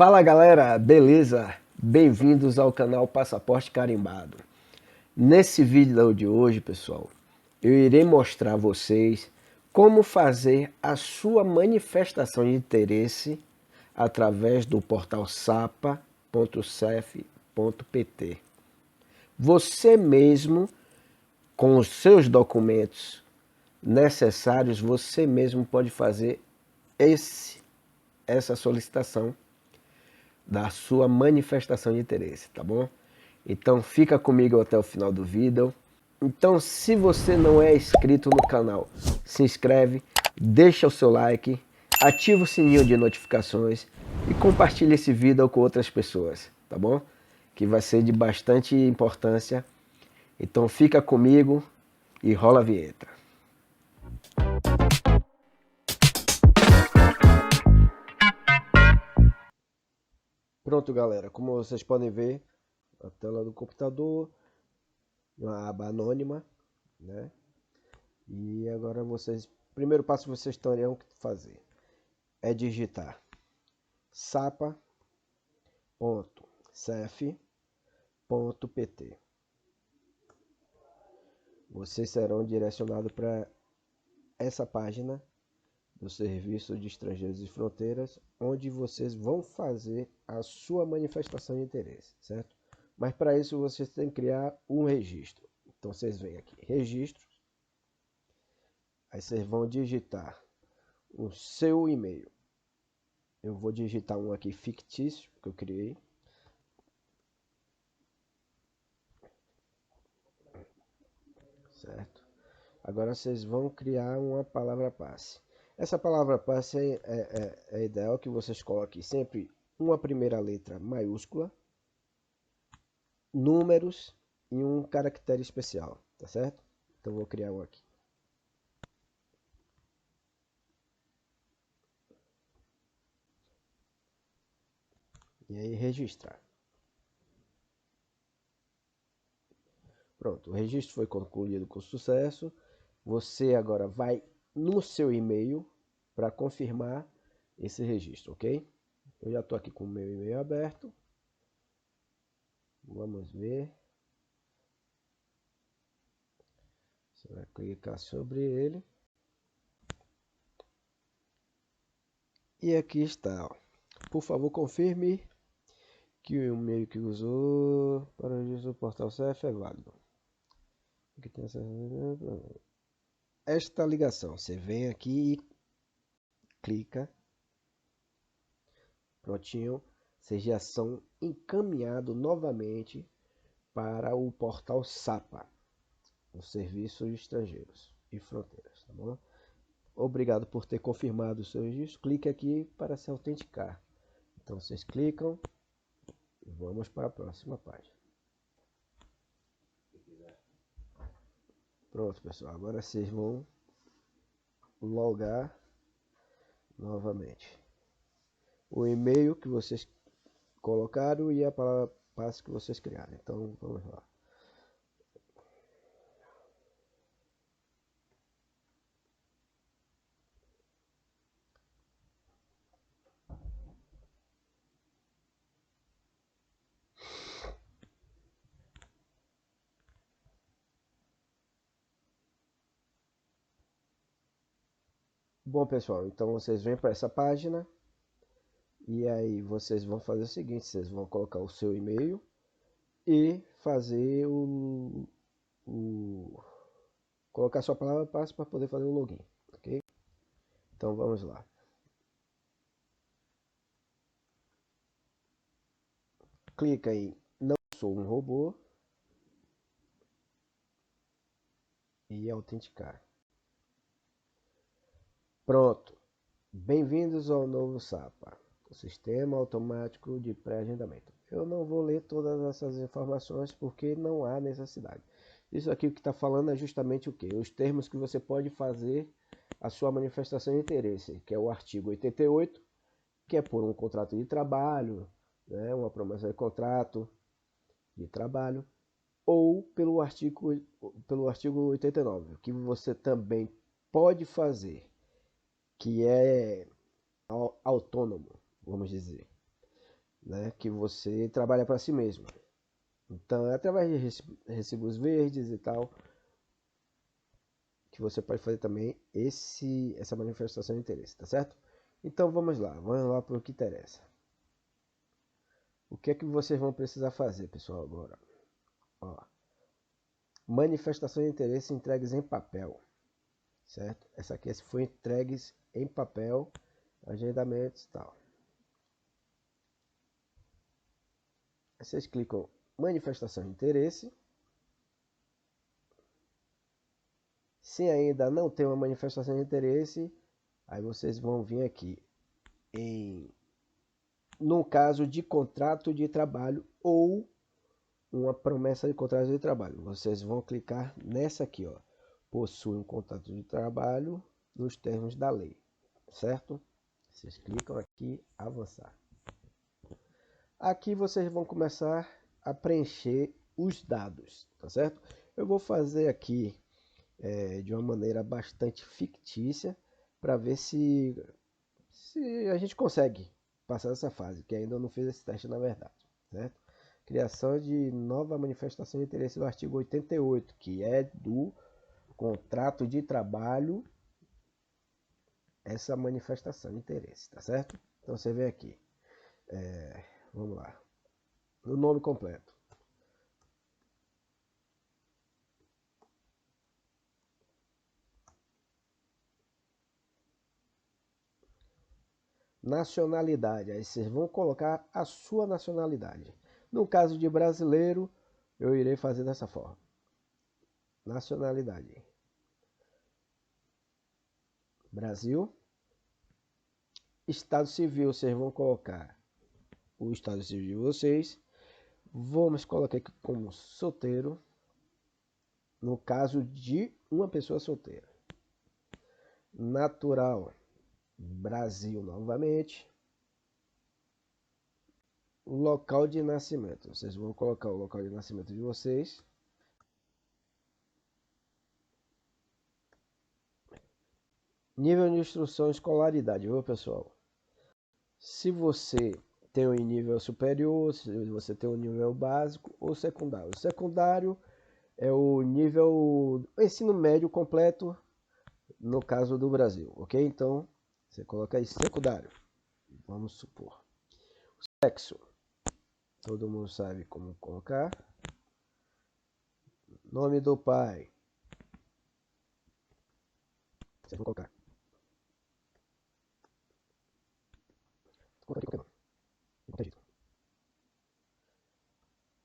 Fala galera, beleza? Bem-vindos ao canal Passaporte Carimbado. Nesse vídeo de hoje, pessoal, eu irei mostrar a vocês como fazer a sua manifestação de interesse através do portal sapa.cef.pt. Você mesmo, com os seus documentos necessários, você mesmo pode fazer essa solicitação da sua manifestação de interesse, tá bom? Então fica comigo até o final do vídeo. Então, se você não é inscrito no canal, se inscreve, deixa o seu like, ativa o sininho de notificações e compartilha esse vídeo com outras pessoas, tá bom? Que vai ser de bastante importância. Então fica comigo e rola a vinheta. Pronto, galera, como vocês podem ver, a tela do computador, uma aba anônima, né? E agora vocês, primeiro passo que vocês terão que fazer é digitar sapa.cef.pt. Vocês serão direcionados para essa página do Serviço de Estrangeiros e Fronteiras, onde vocês vão fazer a sua manifestação de interesse, certo? Mas para isso vocês têm que criar um registro. Então vocês vêm aqui, registro, aí vocês vão digitar o seu e-mail. Eu vou digitar um aqui fictício que eu criei. Certo? Agora vocês vão criar uma palavra passe. Essa palavra passe é ideal que vocês coloquem sempre uma primeira letra maiúscula, números e um caractere especial, tá certo? Então vou criar um aqui. E aí registrar. Pronto, o registro foi concluído com sucesso. Você agora vai no seu e-mail para confirmar esse registro, ok? Eu já estou aqui com o meu e-mail aberto. Vamos ver. Você vai clicar sobre ele. E aqui está. Ó. Por favor, confirme que o e-mail que usou para o registro do portal CEF é válido. Aqui tem esta ligação. Você vem aqui e clica. Prontinho. Vocês já são encaminhados novamente para o portal SAPA, o Serviço de Estrangeiros e Fronteiras, tá bom? Obrigado por ter confirmado o seu registro. Clique aqui para se autenticar. Então vocês clicam e vamos para a próxima página. Pronto, pessoal. Agora vocês vão logar novamente o e-mail que vocês colocaram e a palavra passe que vocês criaram. Então vamos lá. Bom, pessoal, então vocês vêm para essa página e aí vocês vão fazer o seguinte: vocês vão colocar o seu e-mail e fazer colocar sua palavra passe para poder fazer o login, ok? Então vamos lá. Clica em não sou um robô e autenticar. Pronto. Bem-vindos ao novo SAPA, o Sistema Automático de Pré-Agendamento. Eu não vou ler todas essas informações porque não há necessidade. Isso aqui o que está falando é justamente o que? Os termos que você pode fazer a sua manifestação de interesse, que é o artigo 88, que é por um contrato de trabalho, né, uma promessa de contrato de trabalho, ou pelo artigo 89, que você também pode fazer, que é autônomo, vamos dizer. né, que você trabalha para si mesmo. Então, é através de recibos verdes e tal, que você pode fazer também essa manifestação de interesse, tá certo? Então, vamos lá para o que interessa. O que é que vocês vão precisar fazer, pessoal, agora? Ó, manifestação de interesse entregues em papel, certo? Essa aqui foi entregues em papel, agendamentos e tal. Vocês clicam manifestação de interesse. Se ainda não tem uma manifestação de interesse, aí vocês vão vir aqui no caso de contrato de trabalho ou uma promessa de contrato de trabalho. Vocês vão clicar nessa aqui, ó. Possui um contrato de trabalho nos termos da lei, certo? Vocês clicam aqui, avançar. Aqui vocês vão começar a preencher os dados, tá certo? Eu vou fazer aqui de uma maneira bastante fictícia para ver se a gente consegue passar essa fase, que ainda não fiz esse teste na verdade, certo? Criação de nova manifestação de interesse do artigo 88, que é do contrato de trabalho, essa manifestação de interesse, tá certo? Então você vem aqui, vamos lá, o nome completo. Nacionalidade, aí vocês vão colocar a sua nacionalidade. No caso de brasileiro, eu irei fazer dessa forma. Nacionalidade. Brasil. Estado civil, vocês vão colocar o estado civil de vocês. Vamos colocar aqui como solteiro. No caso de uma pessoa solteira. Natural. Brasil novamente. Local de nascimento. Vocês vão colocar o local de nascimento de vocês. Nível de instrução e escolaridade, viu, pessoal? Se você tem um nível superior, se você tem um nível básico ou secundário. O secundário é o nível ensino médio completo, no caso do Brasil, ok? Então, você coloca aí secundário, vamos supor. Sexo, todo mundo sabe como colocar. Nome do pai, você vai colocar. Coloca aqui qualquer nome, não tem jeito.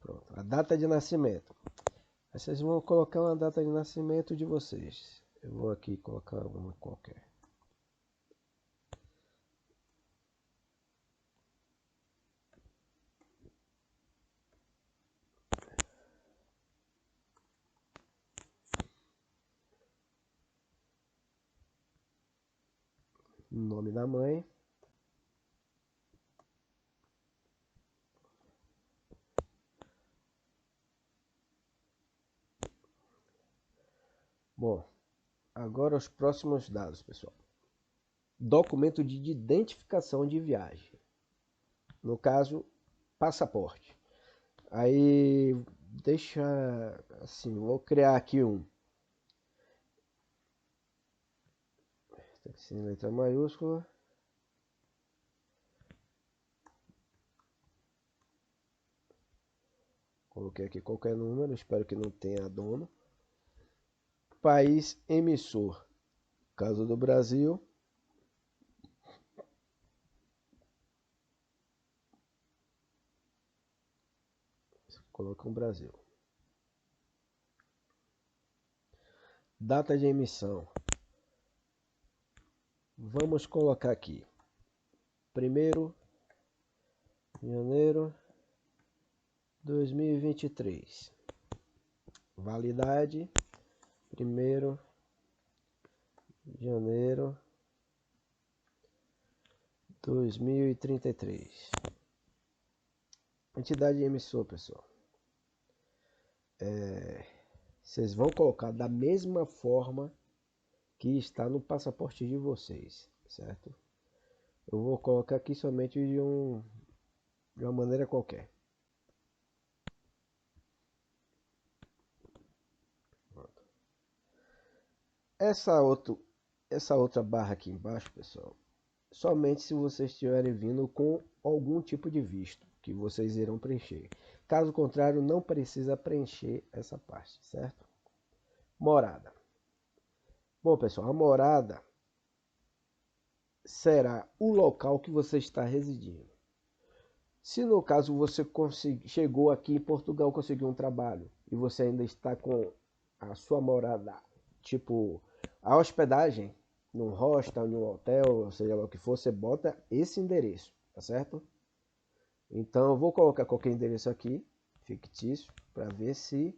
Pronto, a data de nascimento. Aí vocês vão colocar uma data de nascimento de vocês. Eu vou aqui colocar uma qualquer. Nome da mãe. Bom, agora os próximos dados, pessoal. Documento de identificação de viagem. No caso, passaporte. Aí, deixa assim, vou criar aqui um. Tem que ser em letra maiúscula. Coloquei aqui qualquer número, espero que não tenha dono. País emissor. Caso do Brasil. Coloca um Brasil. Data de emissão. Vamos colocar aqui. 1º de janeiro 2023. Validade. 1º de janeiro 2033. Entidade de emissor, pessoal. Vocês vão colocar da mesma forma que está no passaporte de vocês, certo? Eu vou colocar aqui somente de uma maneira qualquer. Pronto. Essa outra barra aqui embaixo, pessoal, somente se vocês estiverem vindo com algum tipo de visto que vocês irão preencher. Caso contrário, não precisa preencher essa parte, certo? Morada. Bom, pessoal, a morada será o local que você está residindo. Se no caso você chegou aqui em Portugal, conseguiu um trabalho e você ainda está com a sua morada, tipo a hospedagem, num hostel, num hotel, seja lá o que for, você bota esse endereço, tá certo? Então eu vou colocar qualquer endereço aqui, fictício, para ver se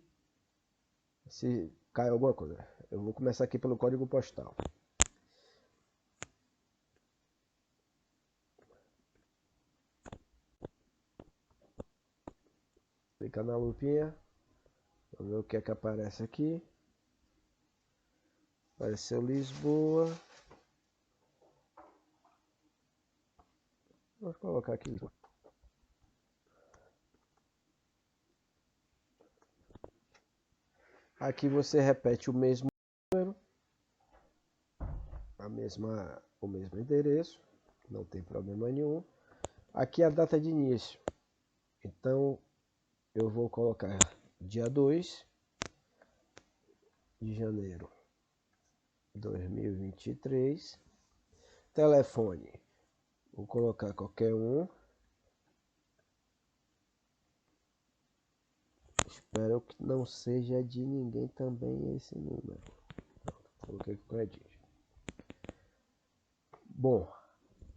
cai alguma coisa. Eu vou começar aqui pelo código postal. Clicar na lupinha, vamos ver o que é que aparece aqui. Apareceu Lisboa. Vou colocar aqui Lisboa. Aqui você repete o mesmo número, o mesmo endereço, não tem problema nenhum. Aqui a data de início. Então eu vou colocar dia 2 de janeiro de 2023. Telefone, vou colocar qualquer um. Espero que não seja de ninguém também esse número. Coloquei qualquer dígito. Bom,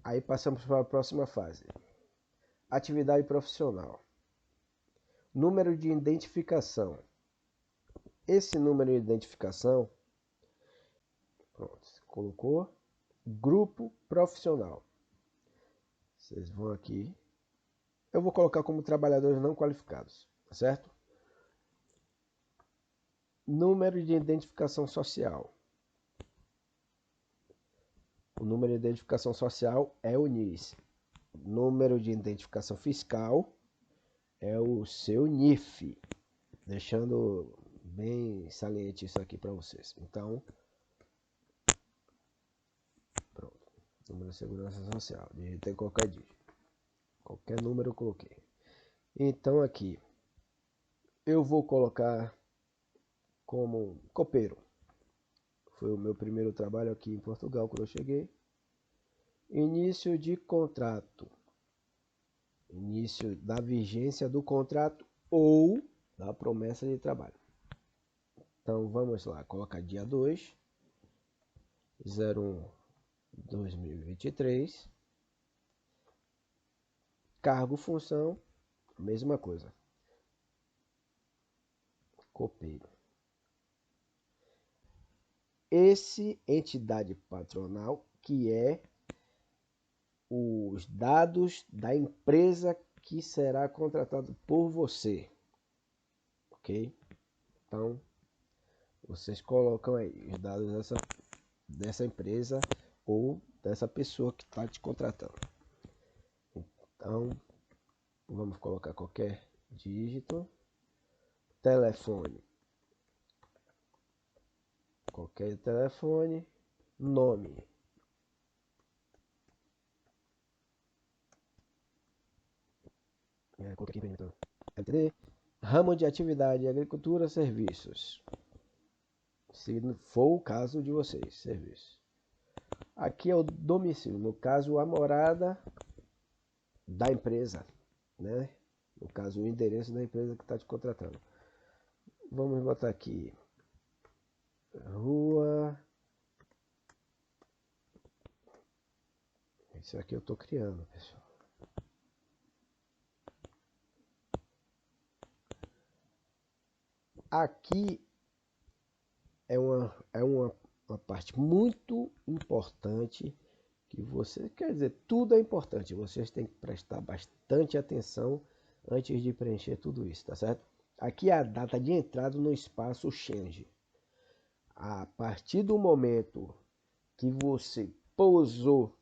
aí passamos para a próxima fase. Atividade profissional. Número de identificação. Esse número de identificação, pronto, colocou. Grupo profissional. Vocês vão aqui. Eu vou colocar como trabalhadores não qualificados, tá certo? Número de identificação social. O número de identificação social é o NIS. Número de identificação fiscal é o seu NIF. Deixando bem saliente isso aqui para vocês. Então, pronto. Número de segurança social. Digitei qualquer dígito. Qualquer número eu coloquei. Então aqui, eu vou colocar como copeiro. Foi o meu primeiro trabalho aqui em Portugal quando eu cheguei. Início de contrato. Início da vigência do contrato ou da promessa de trabalho. Então vamos lá, colocar dia 2, 01/2023. Cargo, função, mesma coisa. Copeiro. Esse entidade patronal que é os dados da empresa que será contratado por você, ok? Então, vocês colocam aí os dados dessa empresa ou dessa pessoa que está te contratando. Então, vamos colocar qualquer dígito. Telefone. Qualquer telefone. Nome. Coloquei aqui então. LTD. Ramo de atividade, agricultura, serviços. Se for o caso de vocês, serviços. Aqui é o domicílio, no caso a morada da empresa, né? No caso o endereço da empresa que está te contratando. Vamos botar aqui rua. Isso aqui eu estou criando, pessoal. Aqui é uma parte muito importante que você, quer dizer, tudo é importante. Vocês têm que prestar bastante atenção antes de preencher tudo isso, tá certo? Aqui é a data de entrada no espaço Change. A partir do momento que você pousou,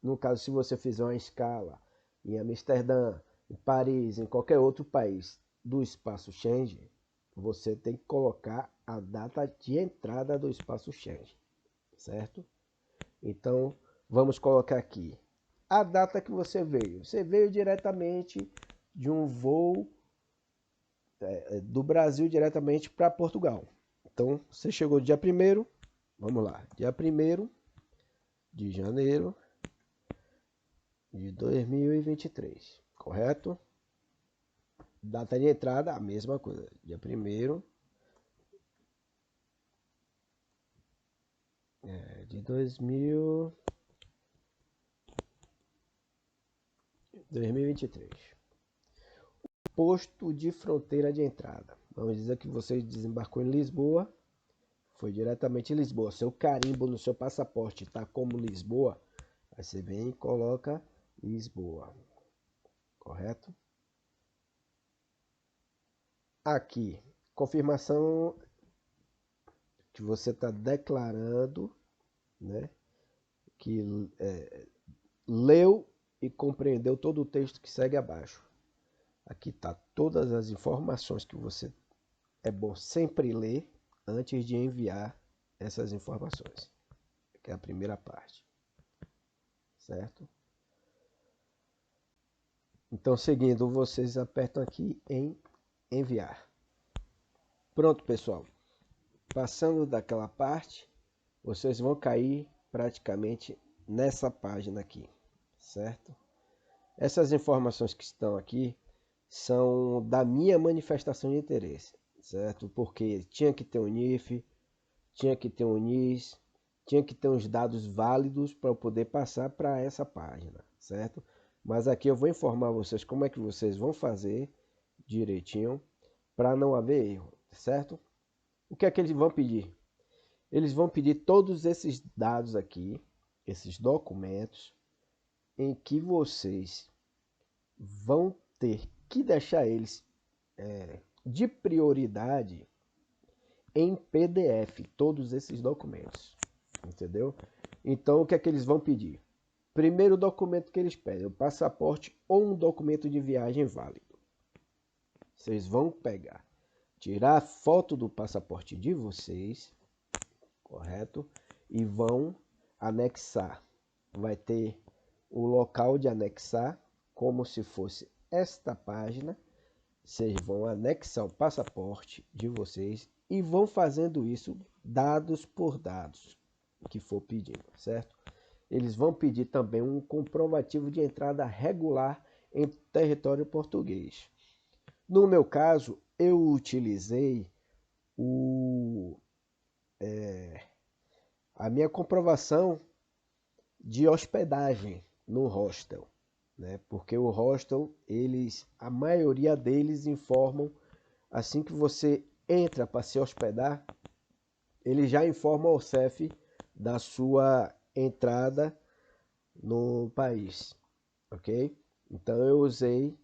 no caso se você fizer uma escala em Amsterdã, em Paris, em qualquer outro país do espaço Schengen, você tem que colocar a data de entrada do espaço Schengen, certo? Então, vamos colocar aqui a data que você veio. Você veio diretamente de um voo do Brasil diretamente para Portugal. Então, você chegou dia 1º, vamos lá, dia 1º de janeiro de 2023, correto? Data de entrada, a mesma coisa, dia 1º de 2023. Posto de fronteira de entrada. Vamos dizer que você desembarcou em Lisboa, foi diretamente em Lisboa. Seu carimbo no seu passaporte está como Lisboa, aí você vem e coloca Lisboa, correto? Aqui, confirmação que você está declarando, né, que leu e compreendeu todo o texto que segue abaixo. Aqui está todas as informações que você é bom sempre ler antes de enviar essas informações, que é a primeira parte, certo? Então, seguindo, vocês apertam aqui em enviar. Pronto, pessoal. Passando daquela parte, vocês vão cair praticamente nessa página aqui, certo? Essas informações que estão aqui são da minha manifestação de interesse, certo? Porque tinha que ter um NIF, tinha que ter um NIS, tinha que ter uns dados válidos para eu poder passar para essa página, certo? Mas aqui eu vou informar vocês como é que vocês vão fazer direitinho para não haver erro, certo? O que é que eles vão pedir? Eles vão pedir todos esses dados aqui, esses documentos, em que vocês vão ter que deixar eles de prioridade em PDF, todos esses documentos, entendeu? Então, o que é que eles vão pedir? Primeiro documento que eles pedem, o passaporte ou um documento de viagem válido. Vocês vão pegar, tirar a foto do passaporte de vocês, correto? E vão anexar. Vai ter o local de anexar, como se fosse esta página. Vocês vão anexar o passaporte de vocês e vão fazendo isso dados por dados que for pedindo, certo? Eles vão pedir também um comprovativo de entrada regular em território português. No meu caso, eu utilizei a minha comprovação de hospedagem no hostel, né? Porque o hostel, a maioria deles informam assim que você entra para se hospedar, ele já informa ao CEF da sua entrada no país, ok? Então eu usei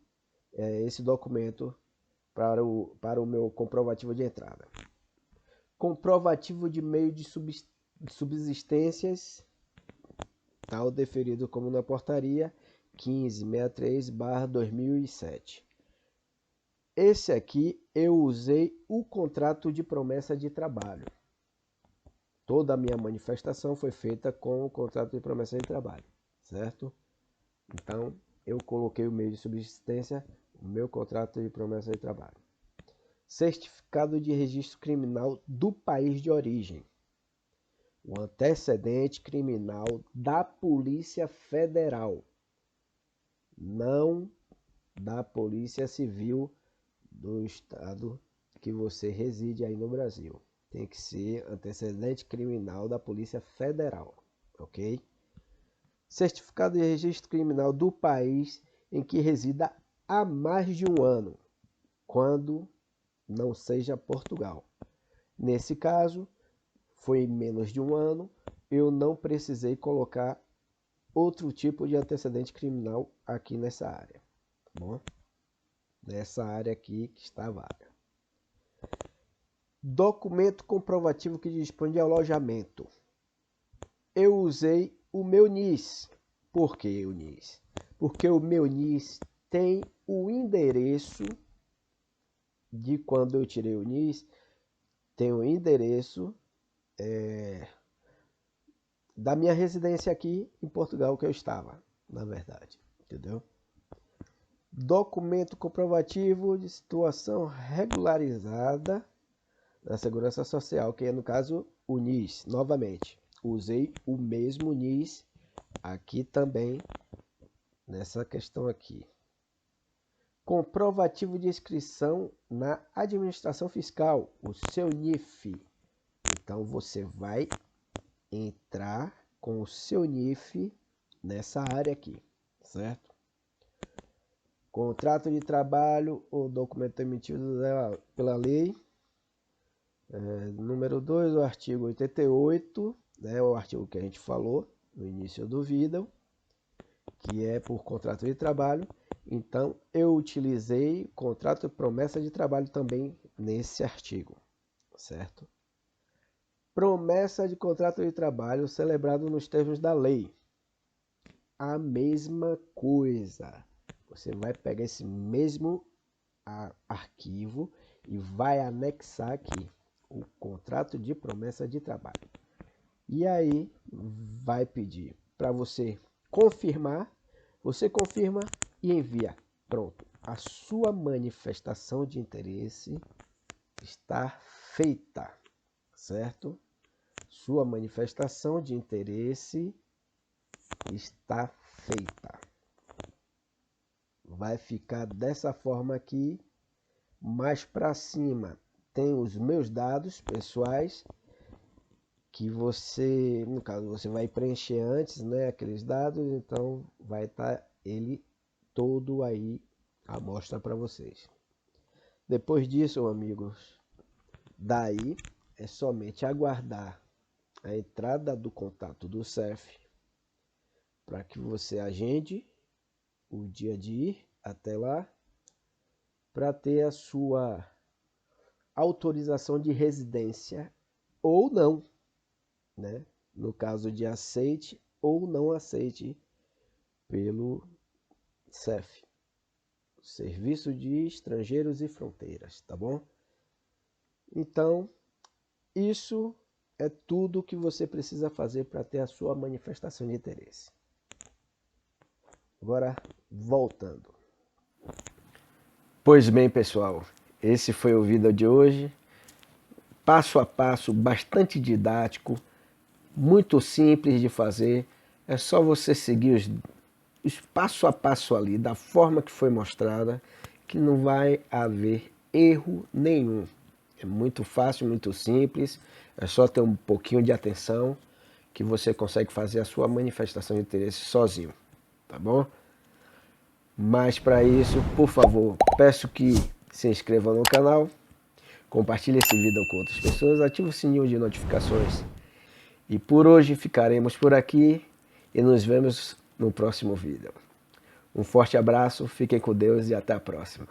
esse documento para o meu comprovativo de entrada. Comprovativo de meio de subsistências, tal deferido como na portaria 1563/2007. Esse aqui eu usei o contrato de promessa de trabalho. Toda a minha manifestação foi feita com o contrato de promessa de trabalho, certo? Então, eu coloquei o meio de subsistência, o meu contrato de promessa de trabalho. Certificado de registro criminal do país de origem. O antecedente criminal da Polícia Federal, não da Polícia Civil do estado que você reside aí no Brasil. Tem que ser antecedente criminal da Polícia Federal, ok? Certificado de registro criminal do país em que resida há mais de um ano, quando não seja Portugal. Nesse caso, foi menos de um ano, eu não precisei colocar outro tipo de antecedente criminal aqui nessa área, tá bom? Nessa área aqui que está vaga. Documento comprovativo que dispõe de alojamento. Eu usei o meu NIS. Por que o NIS? Porque o meu NIS tem o endereço de quando eu tirei o NIS, tem o endereço da minha residência aqui em Portugal que eu estava, na verdade, entendeu? Documento comprovativo de situação regularizada da Segurança Social, que é no caso o NIS, novamente. Usei o mesmo NIS aqui também, nessa questão aqui. Comprovativo de inscrição na administração fiscal, o seu NIF. Então você vai entrar com o seu NIF nessa área aqui, certo? Contrato de trabalho ou documento emitido pela lei. Número 2, o artigo 88, né, o artigo que a gente falou no início do vídeo, que é por contrato de trabalho. Então, eu utilizei contrato de promessa de trabalho também nesse artigo, certo? Promessa de contrato de trabalho celebrado nos termos da lei. A mesma coisa. Você vai pegar esse mesmo arquivo e vai anexar aqui o contrato de promessa de trabalho. E aí vai pedir para você confirmar, você confirma e envia. Pronto, a sua manifestação de interesse está feita, certo? Sua manifestação de interesse está feita. Vai ficar dessa forma aqui. Mais para cima tem os meus dados pessoais, que você, no caso, você vai preencher antes, né, aqueles dados, então vai estar ele todo aí à mostra para vocês. Depois disso, amigos, daí é somente aguardar a entrada do contato do CEF para que você agende o dia de ir até lá para ter a sua autorização de residência ou não, né? No caso de aceite ou não aceite pelo CEF, Serviço de Estrangeiros e Fronteiras, tá bom? Então, isso é tudo que você precisa fazer para ter a sua manifestação de interesse. Agora, voltando. Pois bem, pessoal, esse foi o vídeo de hoje. Passo a passo, bastante didático, muito simples de fazer. É só você seguir os passo a passo ali, da forma que foi mostrada, que não vai haver erro nenhum. É muito fácil, muito simples, é só ter um pouquinho de atenção que você consegue fazer a sua manifestação de interesse sozinho, tá bom? Mas para isso, por favor, peço que se inscreva no canal, compartilhe esse vídeo com outras pessoas, ative o sininho de notificações. E por hoje ficaremos por aqui e nos vemos no próximo vídeo. Um forte abraço, fiquem com Deus e até a próxima.